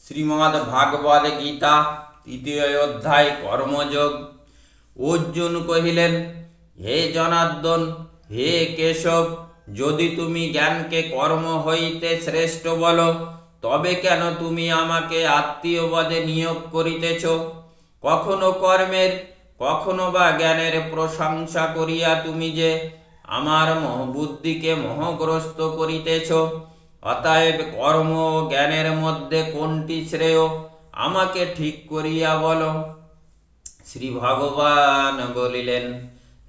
শ্রীমদ্ ভাগবত গীতা তৃতীয় অধ্যায় কর্মযোগ। অর্জুন কহিলেন, হে জনার্দন, হে কেশব, যদি তুমি জ্ঞানকে কর্ম হইতে শ্রেষ্ঠ বলো, তবে কেন তুমি আমাকে আত্মীয়পদে নিয়োগ করিতেছ? কখনো কর্মের, কখনো বা জ্ঞানের প্রশংসা করিয়া তুমি যে আমার বুদ্ধিকে মোহগ্রস্ত করিতেছ। অতএব কর্ম ও জ্ঞানের মধ্যে কোনটি শ্রেয়, আমাকে ঠিক করিয়া বলো। শ্রী ভগবান বলিলেন,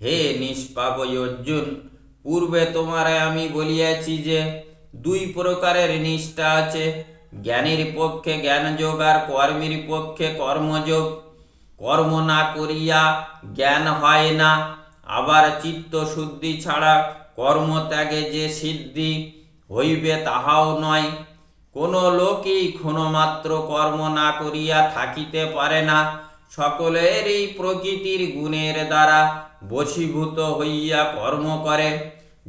হে নিষ্পাপ অর্জুন, পূর্বে তোমারে আমি বলিয়াছি যে দুই প্রকারের নিষ্ঠা আছে, জ্ঞানীর পক্ষে জ্ঞানযোগ আর কর্মীর পক্ষে কর্মযোগ। কর্ম না করিয়া জ্ঞান হয় না, আবার চিত্ত শুদ্ধি ছাড়া কর্মত্যাগে যে সিদ্ধি হইবে তাহাও নয়। কোনো লোকই ক্ষণমাত্র কর্ম না করিয়া থাকিতে পারে না। সকলেরই প্রকৃতির গুণের দ্বারা বশীভূত হইয়া কর্ম করে।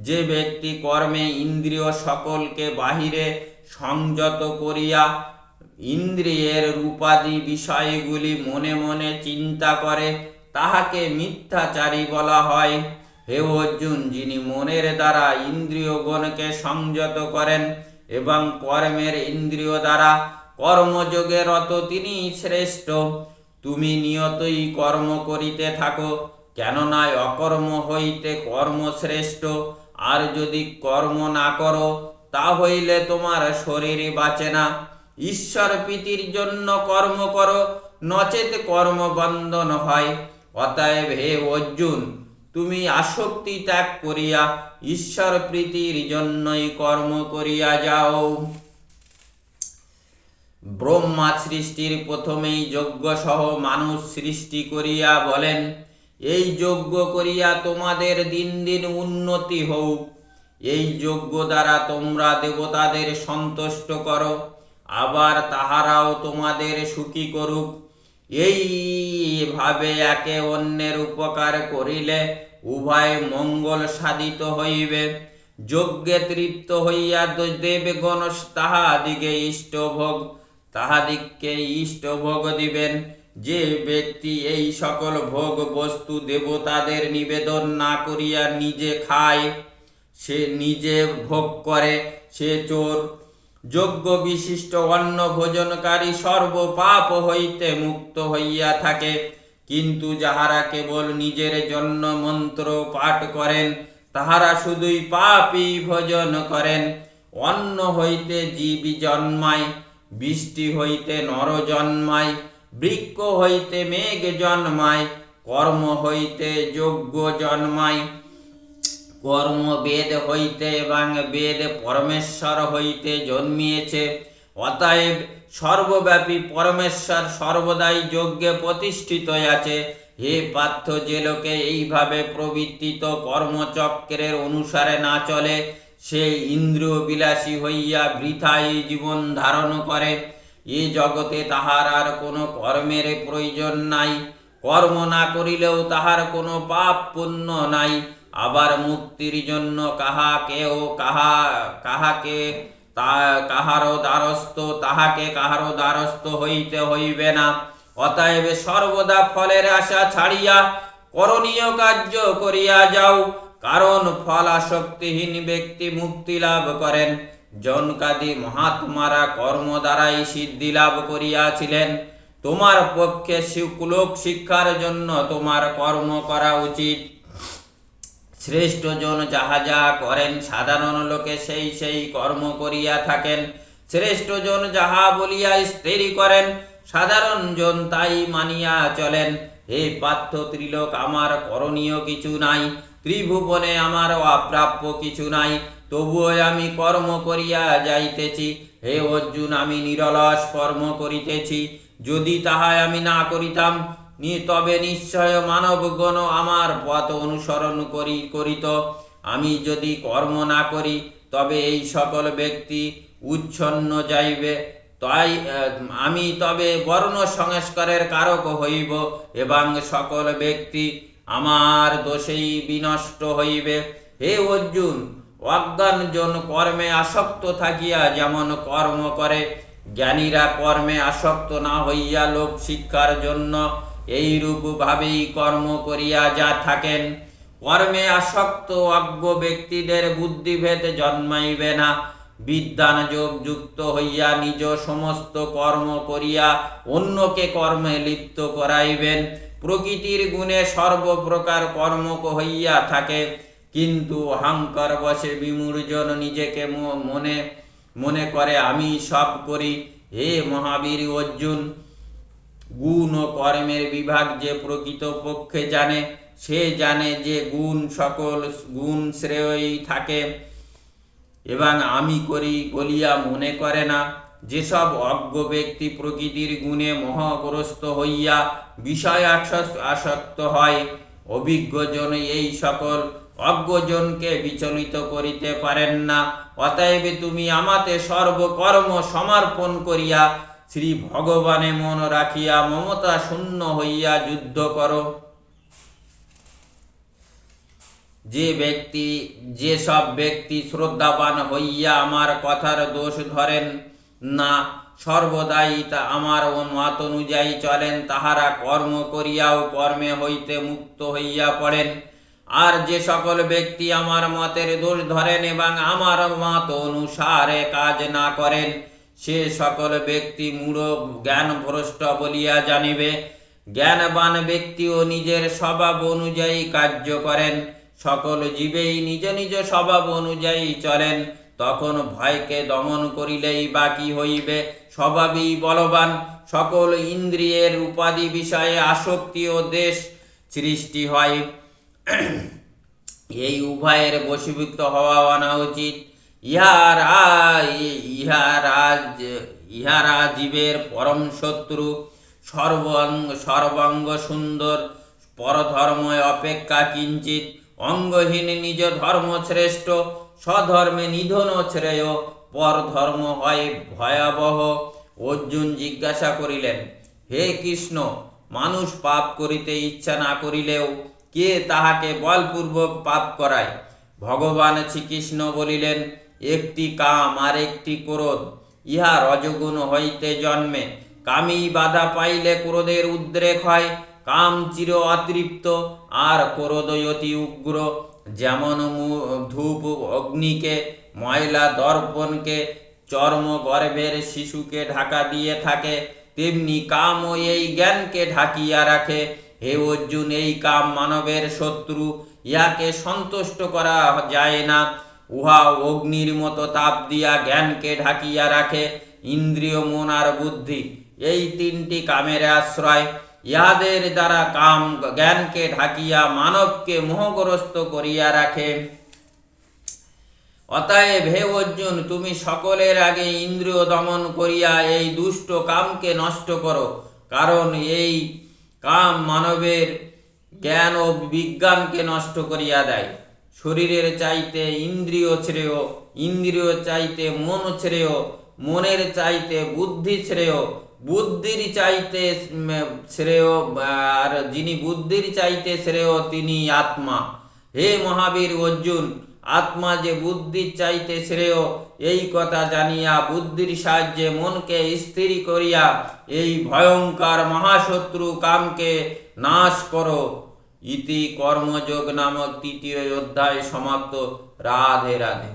যে ব্যক্তি কর্মে ইন্দ্রিয় সকলকে বাহিরে সংযত করিয়া ইন্দ্রিয়ের রূপাদি বিষয়গুলি মনে মনে চিন্তা করে, তাহাকে মিথ্যাচারী বলা হয়। হে অর্জুন, যিনি মনের দ্বারা ইন্দ্রিয়গণকে সংযত করেন এবং কর্মের ইন্দ্রিয় দ্বারা কর্মযোগে রত, তিনি শ্রেষ্ঠ। তুমি নিয়তই কর্ম করিতে থাকো, কেননা অকর্ম হইতে কর্ম শ্রেষ্ঠ। আর যদি কর্ম না করো, তা হইলে তোমার শরীর বাঁচে না। ঈশ্বর প্রীতির জন্য কর্ম করো, নচেত কর্মবন্ধন হয়। অতএব হে অর্জুন, তুমি আসক্তি ত্যাগ করিয়া ঈশ্বর প্রীতির জন্যই কর্ম করিয়া যাও। ব্রহ্মা সৃষ্টির প্রথমেই যজ্ঞ সহ মানুষ সৃষ্টি করিয়া বলেন, এই যজ্ঞ করিয়া তোমাদের দিন দিন উন্নতি হোক। এই যজ্ঞ দ্বারা তোমরা দেবতাদের সন্তুষ্ট করো, আবার তাহারাও তোমাদের সুখী করুক। এইভাবে একে অন্যের উপকার করিলে উভয় মঙ্গল সাধিত হইবে। যজ্ঞে তৃপ্ত হইয়া দেবগণ তাহাদিকে ইষ্টভোগ দিবেন। যে ব্যক্তি এই সকল ভোগ বস্তু দেবতাদের নিবেদন না করিয়া নিজে খায়, সে নিজে ভোগ করে, সে চোর। যজ্ঞ বিশিষ্ট অন্ন ভোজনকারী সর্ব পাপ হইতে মুক্ত হইয়া থাকে। কিন্তু যাহারা কেবল নিজের জন্য মন্ত্র পাঠ করেন, তাহারা শুধুই পাপই ভোজন করেন। অন্ন হইতে জীব জন্মায়, বৃষ্টি হইতে নর জন্মায়, বৃক্ষ হইতে মেঘ জন্মায়, কর্ম হইতে যজ্ঞ জন্মায়। কর্ম বেদ হইতে এবং বেদ পরমেশ্বর হইতে জন্মিয়েছে। অতএব সর্বব্যাপী পরমেশ্বর সর্বদাই যজ্ঞে প্রতিষ্ঠিত আছে। হে পার্থ, যে লোকে এইভাবে প্রবৃত্তিত কর্মচক্রের অনুসারে না চলে, সে ইন্দ্রিয় বিলাসী হইয়া বৃথাই জীবন ধারণ করে। এ জগতে তাহার আর কোনো কর্মের প্রয়োজন নাই। কর্ম না করিলেও তাহার কোনো পাপ পুণ্য নাই। আবার মুক্তির জন্য কাহারও দ্বারস্থ হইতে হইবে না। অতএব সর্বদা ফলের আশা ছাড়িয়া করণীয় কার্য করিয়া যাও, কারণ ফল আসক্তিহীন ব্যক্তি মুক্তি লাভ করেন। জনকাদি মহাত্মারা কর্ম দ্বারাই সিদ্ধি লাভ করিয়াছিলেন। তোমার পক্ষে লোক শিক্ষার জন্য তোমার কর্ম করা উচিত। শ্রেষ্ঠ জন যাহা যাহা করেন, সাধারণ লোকে সেই কর্ম করিয়া থাকেন। শ্রেষ্ঠ জন যাহা বলিয়া স্থির করেন, সাধারণ জন তাই মানিয়া চলেন। হে পার্থ, ত্রিলোক আমার করণীয় কিছু নাই, ত্রিভুবনে আমার অপ্রাপ্য কিছু নাই, তবুও আমি কর্ম করিয়া যাইতেছি। হে অর্জুন, আমি নিরলস কর্ম করিতেছি। যদি তাহা আমি না করিতাম, তবে নিশ্চয় মানবগণ আমার পথ অনুসরণ করিত। আমি যদি কর্ম না করি, তবে এই সকল ব্যক্তি উচ্ছন্ন যাইবে। তাই আমি তবে বর্ণ সংস্কারের কারক হইব এবং সকল ব্যক্তি আমার দোষেই বিনষ্ট হইবে। হে অর্জুন, অজ্ঞান জন কর্মে আসক্ত থাকিয়া যেমন কর্ম করে, জ্ঞানীরা কর্মে আসক্ত না হইয়া লোক শিক্ষার জন্য এইরূপ ভাবেই কর্ম করিয়া যা থাকেন। কর্মে আসক্ত অজ্ঞ ব্যক্তিদের বুদ্ধিভেদ জন্মাইবে না। বিদ্যান যোগ যুক্ত হইয়া নিজ সমস্ত কর্ম করিয়া অন্যকে কর্মে লিপ্ত করাইবেন। প্রকৃতির গুণে সর্বপ্রকার কর্ম হইয়া থাকে, কিন্তু অহংকার বশে বিমূঢ়জন নিজেকে মনে করে আমি সব করি। হে মহাবীর অর্জুন, গুণ ও কর্মের বিভাগ যে প্রকৃতপক্ষে জানে, সে জানে যে সকল গুণ শ্রেয়ই থাকে এবং আমি করি বলিয়া মনে করে না। যেসব অজ্ঞ ব্যক্তি প্রকৃতির গুণে মোহগ্রস্ত হইয়া বিষয় আসক্ত হয়, অভিজ্ঞজন এই সকল অজ্ঞজনকে বিচলিত করিতে পারেন না। অতএব তুমি আমাতে সর্বকর্ম সমর্পণ করিয়া শ্রী ভগবানে মন রাখিয়া মমতা শূন্য হইয়া যুদ্ধ করো। যেসব ব্যক্তি শ্রদ্ধাবান হইয়া আমার কথার দোষ ধরেন না, সর্বদাই আমার মত অনুযায়ী চলেন, তাহারা কর্ম করিয়াও কর্মে হইতে মুক্ত হইয়া পড়েন। আর যে সকল ব্যক্তি আমার মতের দোষ ধরেন এবং আমার মত অনুসারে কাজ না করেন, সে সকল ব্যক্তি মূঢ় জ্ঞানভ্রষ্ট বলিয়া জানিবে। জ্ঞানবান ব্যক্তিও নিজের স্বভাব অনুযায়ী কার্য করেন। সকল জীবেই নিজ নিজ স্বভাব অনুযায়ী চলেন। তখন ভয়কে দমন করিলেই বাকি হইবে স্বভাবই বলবান। সকল ইন্দ্রিয়ের উপাধি বিষয়ে আসক্তি ও দেশ সৃষ্টি হয়। এই উভয়ের বশীভূত হওয়া আনা উচিত। ইহারা জীবের পরম শত্রু। সর্বাঙ্গ সুন্দর পরধর্ম অপেক্ষা কিঞ্চিত অঙ্গহীন নিজ ধর্ম শ্রেষ্ঠ। স্বধর্মে নিধন শ্রেয়, পরধর্ম হয় ভয়াবহ। অর্জুন জিজ্ঞাসা করিলেন, হে কৃষ্ণ, মানুষ পাপ করিতে ইচ্ছা না করিলেও কে তাহাকে বলপূর্বক পাপ করায়? ভগবান শ্রীকৃষ্ণ বলিলেন, একটি কাম আর একটি ক্রোধ, ইহা রজগুণ হইতে জন্মে। কামী বাধা পাইলে ক্রোধের উদ্রেক হয়। কাম চির অতৃপ্ত আর ক্রোধ অতি উগ্র। যেমন ধূপ অগ্নিকে, ময়লা দর্পণকে, চর্ম গর্ভের শিশুকে ঢাকা দিয়ে থাকে, তেমনি কামও এই জ্ঞানকে ঢাকিয়া রাখে। হে অর্জুন, এই কাম মানবের শত্রু, ইহাকে সন্তুষ্ট করা যায় না। উহা অগ্নির মতো তাপ দিয়া জ্ঞানকে ঢাকিয়া রাখে। ইন্দ্রিয়, মন আর বুদ্ধি, এই তিনটি কামের আশ্রয়। ইহাদের দ্বারা কাম জ্ঞানকে ঢাকিয়া মানবকে মোহগ্রস্ত করিয়া রাখে। অতএব হে অর্জুন, তুমি সকলের আগে ইন্দ্রিয় দমন করিয়া এই দুষ্ট কামকে নষ্ট করো, কারণ এই কাম মানবের জ্ঞান ও বিজ্ঞানকে নষ্ট করিয়া দেয়। শরীরের চাইতে ইন্দ্রিয় শ্রেয়, ইন্দ্রিয় চাইতে মন শ্রেয়, মনের চাইতে বুদ্ধি শ্রেয়, বুদ্ধির চাইতে শ্রেয়, আর যিনি বুদ্ধির চাইতে শ্রেয় তিনি আত্মা। হে মহাবীর অর্জুন, আত্মা যে বুদ্ধির চাইতে শ্রেয়, এই কথা জানিয়া বুদ্ধির সাহায্যে মনকে স্থির করিয়া এই ভয়ঙ্কর মহাশত্রু কামকে নাশ করো। ইতি কর্মযোগ নামক তৃতীয় অধ্যায় সমাপ্ত। রাধে রাধে।